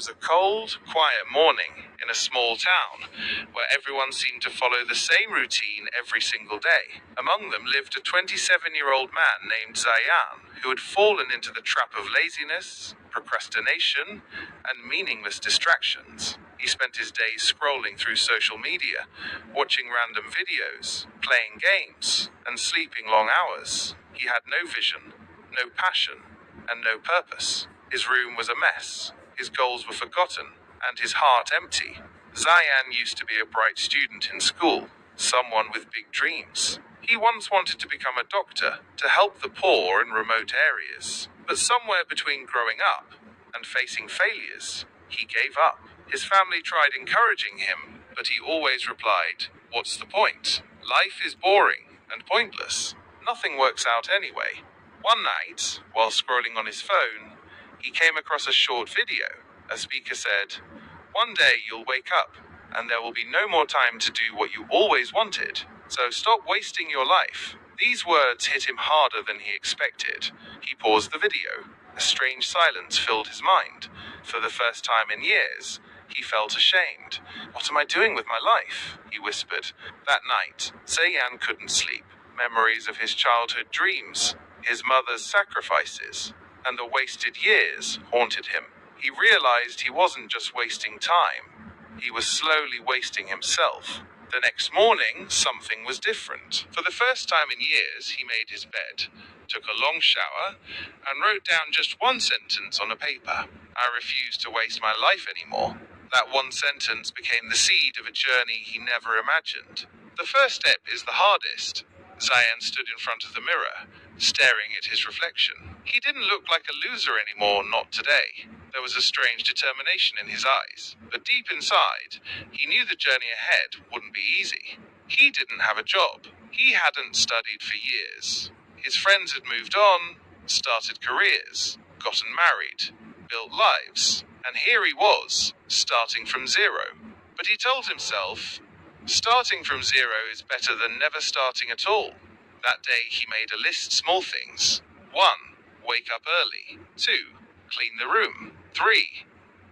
was a cold, quiet morning in a small town where everyone seemed to follow the same routine every single day. Among them lived a 27-year-old man named Zayan, who had fallen into the trap of laziness, procrastination, and meaningless distractions. He spent his days scrolling through social media, watching random videos, playing games, and sleeping long hours. He had no vision, no passion, and no purpose. His room was a mess, his goals were forgotten, and his heart empty. Zayan used to be a bright student in school, someone with big dreams. He once wanted to become a doctor to help the poor in remote areas. But somewhere between growing up and facing failures, he gave up. His family tried encouraging him, but he always replied, "What's the point? Life is boring and pointless. Nothing works out anyway." One night, while scrolling on his phone, he came across a short video. A speaker said, "One day you'll wake up, and there will be no more time to do what you always wanted. So stop wasting your life." These words hit him harder than he expected. He paused the video. A strange silence filled his mind. For the first time in years, he felt ashamed. "What am I doing with my life?" he whispered. That night, Zayan couldn't sleep. Memories of his childhood dreams, his mother's sacrifices, and the wasted years haunted him. He realized he wasn't just wasting time, he was slowly wasting himself. The next morning, something was different. For the first time in years, he made his bed, took a long shower, and wrote down just one sentence on a paper. "I refuse to waste my life anymore." That one sentence became the seed of a journey he never imagined. The first step is the hardest. Zayan stood in front of the mirror, staring at his reflection. He didn't look like a loser anymore, not today. There was a strange determination in his eyes, but deep inside, he knew the journey ahead wouldn't be easy. He didn't have a job. He hadn't studied for years. His friends had moved on, started careers, gotten married, built lives, and here he was, starting from zero. But he told himself, starting from zero is better than never starting at all. That day he made a list: small things. 1. Wake up early. 2. Clean the room. 3.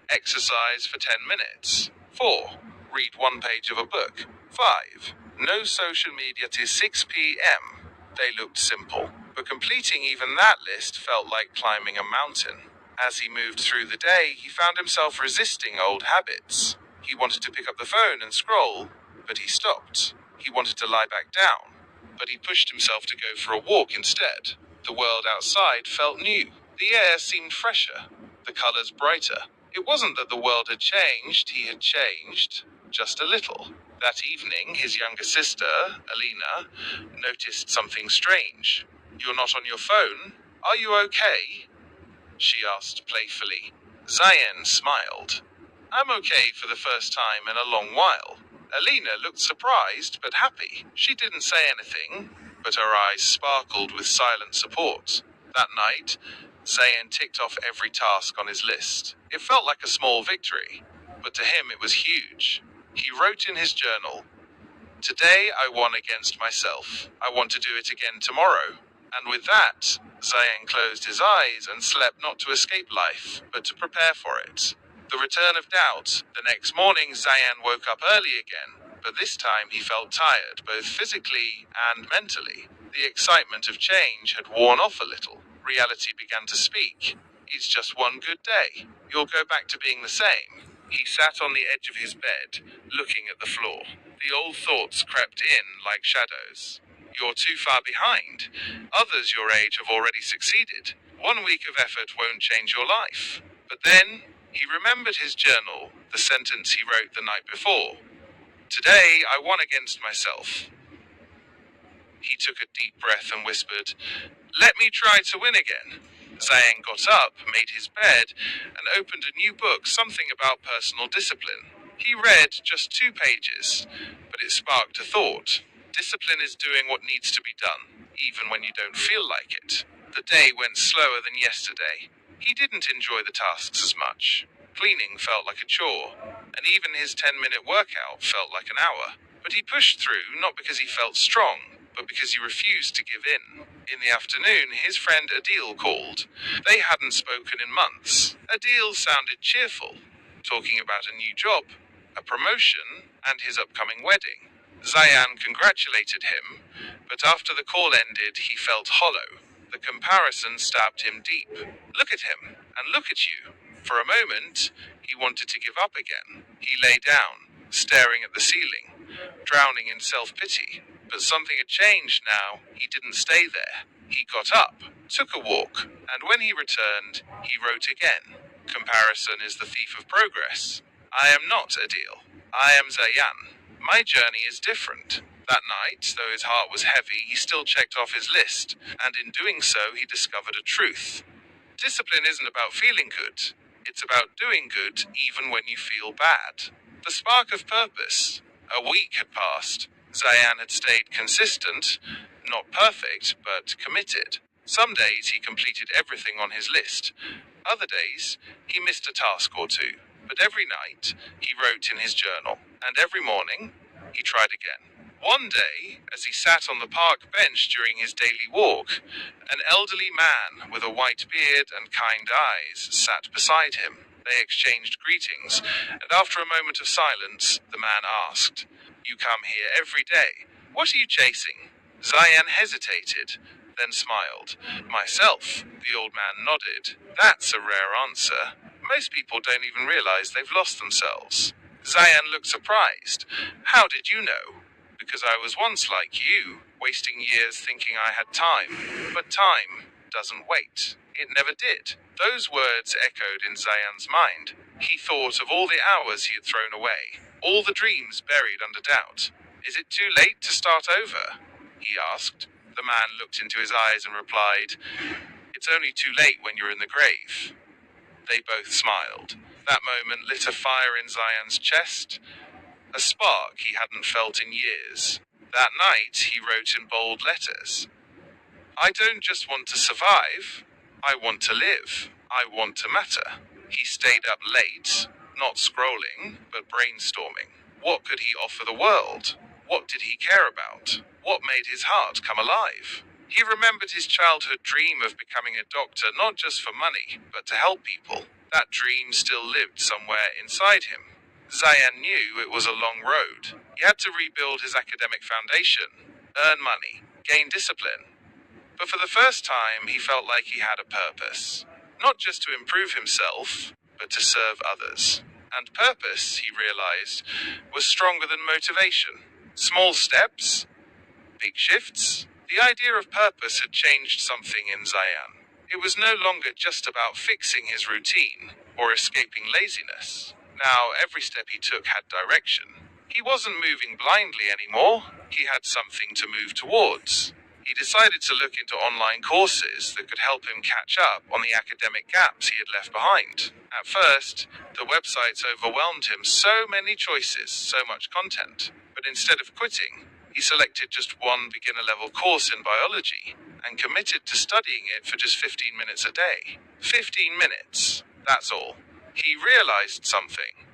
Exercise for 10 minutes. 4. Read one page of a book. 5. No social media till 6 p.m. They looked simple, but completing even that list felt like climbing a mountain. As he moved through the day, he found himself resisting old habits. He wanted to pick up the phone and scroll, but he stopped. He wanted to lie back down, but he pushed himself to go for a walk instead. The world outside felt new. The air seemed fresher, the colors brighter. It wasn't that the world had changed, he had changed, just a little. That evening, his younger sister, Alina, noticed something strange. "You're not on your phone? Are you okay?" she asked playfully. Zayan smiled. "I'm okay for the first time in a long while." Alina looked surprised but happy. She didn't say anything, but her eyes sparkled with silent support. That night, Zayan ticked off every task on his list. It felt like a small victory, but to him it was huge. He wrote in his journal, "Today I won against myself. I want to do it again tomorrow." And with that, Zayan closed his eyes and slept not to escape life, but to prepare for it. The return of doubt. The next morning, Zayan woke up early again, but this time he felt tired, both physically and mentally. The excitement of change had worn off a little. Reality began to speak. "It's just one good day. You'll go back to being the same." He sat on the edge of his bed, looking at the floor. The old thoughts crept in like shadows. "You're too far behind. Others your age have already succeeded. 1 week of effort won't change your life." But then, he remembered his journal, the sentence he wrote the night before. "Today I won against myself." He took a deep breath and whispered, "Let me try to win again." Zayan got up, made his bed, and opened a new book, something about personal discipline. He read just 2 pages, but it sparked a thought. Discipline is doing what needs to be done, even when you don't feel like it. The day went slower than yesterday. He didn't enjoy the tasks as much. Cleaning felt like a chore, and even his 10-minute workout felt like an hour. But he pushed through, not because he felt strong, but because he refused to give in. In the afternoon, his friend Adil called. They hadn't spoken in months. Adil sounded cheerful. talking about a new job, a promotion, and his upcoming wedding. Zayan congratulated him, but after the call ended, he felt hollow. The comparison stabbed him deep. Look at him, and look at you. For a moment, he wanted to give up again. He lay down, staring at the ceiling, drowning in self-pity. But something had changed now. He didn't stay there. He got up, took a walk, and when he returned, he wrote again. Comparison is the thief of progress. I am not Adil. I am Zayan. My journey is different. That night, though his heart was heavy, he still checked off his list, and in doing so, he discovered a truth. Discipline isn't about feeling good. It's about doing good even when you feel bad. The spark of purpose. A week had passed. Zayan had stayed consistent, not perfect, but committed. Some days he completed everything on his list. Other days, he missed a task or two. But every night, he wrote in his journal. And every morning, he tried again. One day, as he sat on the park bench during his daily walk, an elderly man with a white beard and kind eyes sat beside him. They exchanged greetings, and after a moment of silence, the man asked, "You come here every day. What are you chasing?" Zayan hesitated, then smiled. "Myself," the old man nodded. "That's a rare answer. Most people don't even realize they've lost themselves." Zayan looked surprised. "How did you know?" "Because I was once like you, wasting years thinking I had time. But time doesn't wait. It never did." Those words echoed in Zayan's mind. He thought of all the hours he had thrown away, all the dreams buried under doubt. "Is it too late to start over?" he asked. The man looked into his eyes and replied, "It's only too late when you're in the grave." They both smiled. That moment lit a fire in Zayan's chest, a spark he hadn't felt in years. That night, he wrote in bold letters, "I don't just want to survive, I want to live. I want to matter." He stayed up late, not scrolling, but brainstorming. What could he offer the world? What did he care about? What made his heart come alive? He remembered his childhood dream of becoming a doctor, not just for money, but to help people. That dream still lived somewhere inside him. Zayan knew it was a long road. He had to rebuild his academic foundation, earn money, gain discipline. But for the first time, he felt like he had a purpose. Not just to improve himself, but to serve others. And purpose, he realized, was stronger than motivation. Small steps, big shifts. The idea of purpose had changed something in Zayan. It was no longer just about fixing his routine or escaping laziness. Now, every step he took had direction. He wasn't moving blindly anymore. He had something to move towards. He decided to look into online courses that could help him catch up on the academic gaps he had left behind. At first, the websites overwhelmed him. So many choices, so much content. But instead of quitting, he selected just one beginner-level course in biology and committed to studying it for just 15 minutes a day. 15 minutes, that's all. He realized something.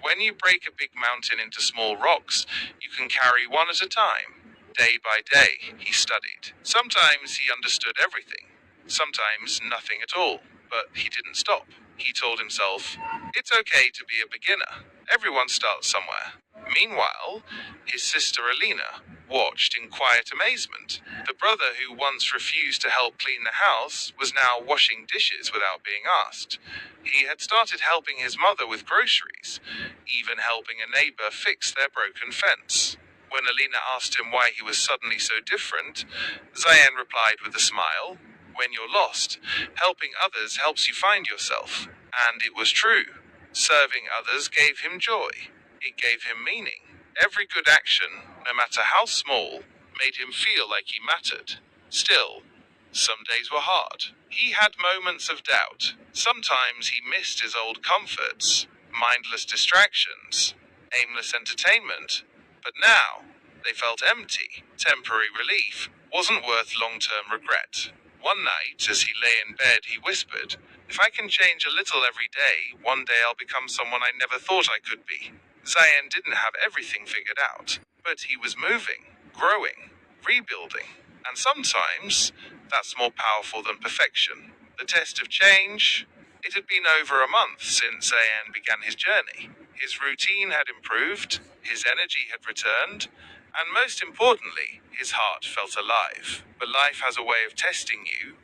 When you break a big mountain into small rocks, you can carry one at a time. Day by day, he studied. Sometimes he understood everything. Sometimes nothing at all. But he didn't stop. He told himself, "It's okay to be a beginner. Everyone starts somewhere." Meanwhile, his sister Alina watched in quiet amazement. The brother who once refused to help clean the house was now washing dishes without being asked. He had started helping his mother with groceries, even helping a neighbor fix their broken fence. When Alina asked him why he was suddenly so different, Zayan replied with a smile, "When you're lost, helping others helps you find yourself." And it was true. Serving others gave him joy. It gave him meaning. Every good action, no matter how small, made him feel like he mattered. Still, some days were hard. He had moments of doubt. Sometimes he missed his old comforts, mindless distractions, aimless entertainment. But now, they felt empty. Temporary relief wasn't worth long-term regret. One night, as he lay in bed, he whispered, "If I can change a little every day, one day I'll become someone I never thought I could be." Zayan didn't have everything figured out, but he was moving, growing, rebuilding. And sometimes, that's more powerful than perfection. The test of change, It had been over a month since Zayan began his journey. His routine had improved, his energy had returned, and most importantly, his heart felt alive. But life has a way of testing you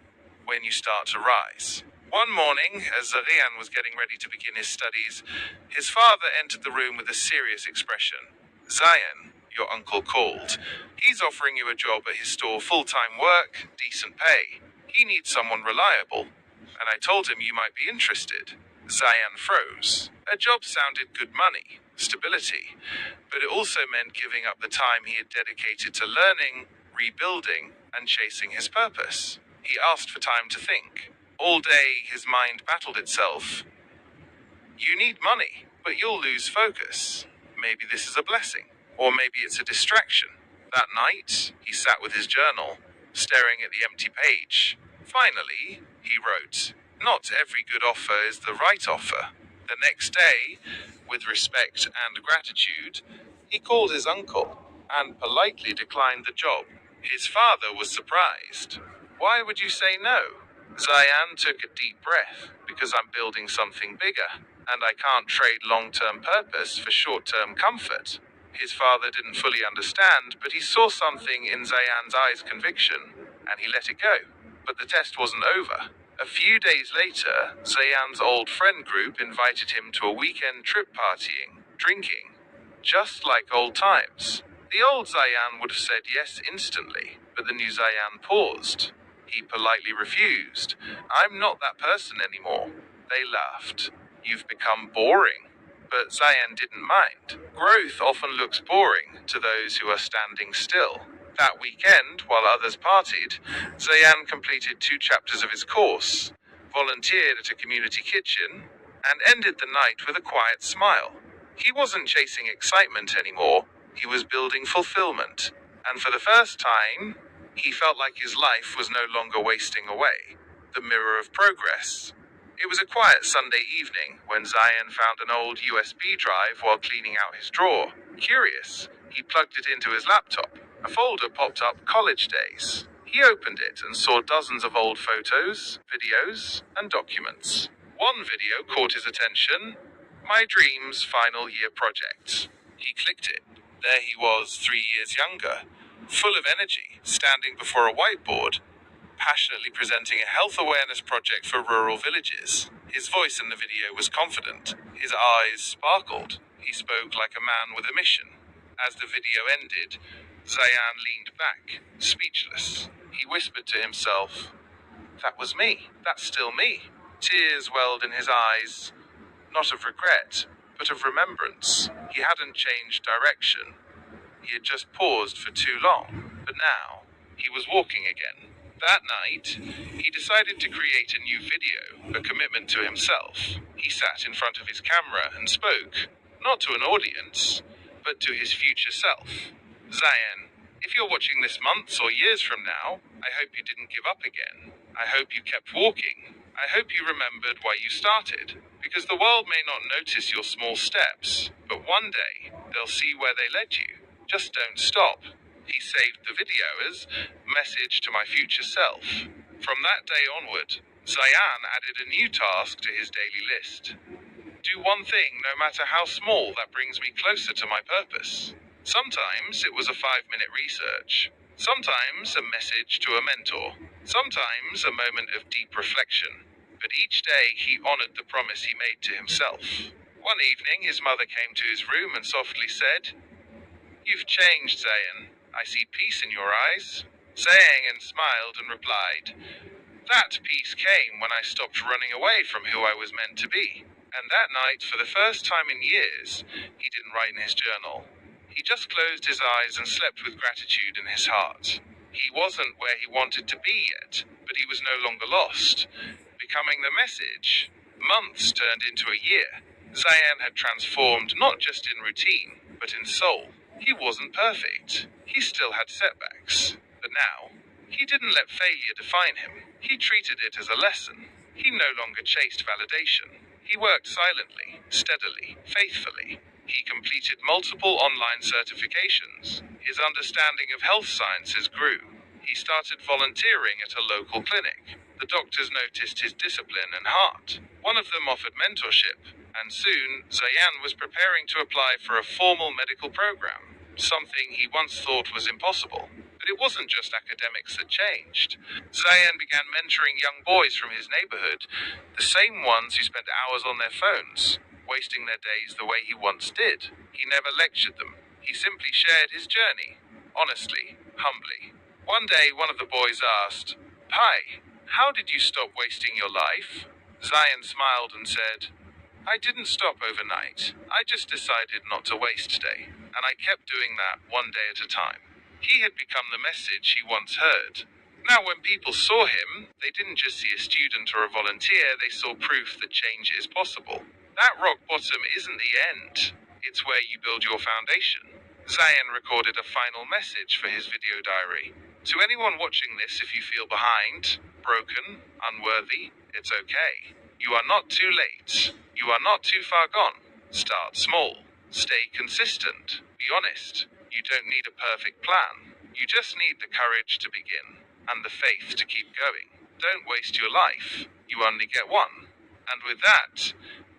when you start to rise. One morning, as Zayan was getting ready to begin his studies, his father entered the room with a serious expression. "Zayan, your uncle called. He's offering you a job at his store, full-time work, decent pay. He needs someone reliable. And I told him you might be interested." Zayan froze. A job sounded good money, stability, but it also meant giving up the time he had dedicated to learning, rebuilding, and chasing his purpose. He asked for time to think. All day, his mind battled itself. You need money, but you'll lose focus. Maybe this is a blessing, or maybe it's a distraction. That night, he sat with his journal, staring at the empty page. Finally, he wrote, "Not every good offer is the right offer." The next day, with respect and gratitude, he called his uncle and politely declined the job. His father was surprised. "Why would you say no?" Zayan took a deep breath. "Because I'm building something bigger, and I can't trade long-term purpose for short-term comfort." His father didn't fully understand, but he saw something in Zayan's eyes, conviction, and he let it go. But the test wasn't over. A few days later, Zayan's old friend group invited him to a weekend trip, partying, drinking, just like old times. The old Zayan would have said yes instantly, but the new Zayan paused. He politely refused. "I'm not that person anymore." They laughed. "You've become boring." But Zayan didn't mind. Growth often looks boring to those who are standing still. That weekend, while others partied, Zayan completed 2 chapters of his course, volunteered at a community kitchen, and ended the night with a quiet smile. He wasn't chasing excitement anymore, he was building fulfillment. And for the first time, he felt like his life was no longer wasting away. The mirror of progress. It was a quiet Sunday evening when Zayan found an old USB drive while cleaning out his drawer. Curious, he plugged it into his laptop. A folder popped up, College Days. He opened it and saw dozens of old photos, videos, and documents. One video caught his attention, My Dreams Final Year Project. He clicked it. There he was, 3 years younger, full of energy, standing before a whiteboard, passionately presenting a health awareness project for rural villages. His voice in the video was confident. His eyes sparkled. He spoke like a man with a mission. As the video ended, Zayan leaned back, speechless. He whispered to himself, "That was me. That's still me." Tears welled in his eyes, not of regret, but of remembrance. He hadn't changed direction. He had just paused for too long. But now, he was walking again. That night, he decided to create a new video, a commitment to himself. He sat in front of his camera and spoke, not to an audience, but to his future self. Zayan, if you're watching this months or years from now, I hope you didn't give up again. I hope you kept walking. I hope you remembered why you started. Because the world may not notice your small steps, but one day, they'll see where they led you. Just don't stop. He saved the video as message to my future self. From that day onward, Zayan added a new task to his daily list. Do one thing, no matter how small, that brings me closer to my purpose. Sometimes it was a 5-minute research. Sometimes a message to a mentor. Sometimes a moment of deep reflection. But each day he honored the promise he made to himself. One evening his mother came to his room and softly said, "You've changed, Zayan. I see peace in your eyes." Zayan smiled and replied, "That peace came when I stopped running away from who I was meant to be." And that night, for the first time in years, he didn't write in his journal. He just closed his eyes and slept with gratitude in his heart. He wasn't where he wanted to be yet, but he was no longer lost. Becoming the message, months turned into a year. Zayan had transformed not just in routine, but in soul. He wasn't perfect. He still had setbacks. But now, he didn't let failure define him. He treated it as a lesson. He no longer chased validation. He worked silently, steadily, faithfully. He completed multiple online certifications. His understanding of health sciences grew. He started volunteering at a local clinic. The doctors noticed his discipline and heart. One of them offered mentorship, and soon Zayan was preparing to apply for a formal medical program, something he once thought was impossible. But it wasn't just academics that changed. Zayan began mentoring young boys from his neighborhood, the same ones who spent hours on their phones, wasting their days the way he once did. He never lectured them. He simply shared his journey, honestly, humbly. One day, one of the boys asked, "Pai, how did you stop wasting your life?" Zayan smiled and said, "I didn't stop overnight. I just decided not to waste today, and I kept doing that one day at a time." He had become the message he once heard. Now, when people saw him, they didn't just see a student or a volunteer, they saw proof that change is possible. That rock bottom isn't the end. It's where you build your foundation. Zayan recorded a final message for his video diary. To anyone watching this, if you feel behind, broken, unworthy, it's okay. You are not too late. You are not too far gone. Start small. Stay consistent. Be honest. You don't need a perfect plan. You just need the courage to begin and the faith to keep going. Don't waste your life. You only get one. And with that,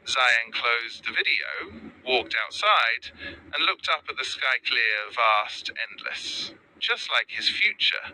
Zayan closed the video, walked outside, and looked up at the sky, clear, vast, endless. Just like his future.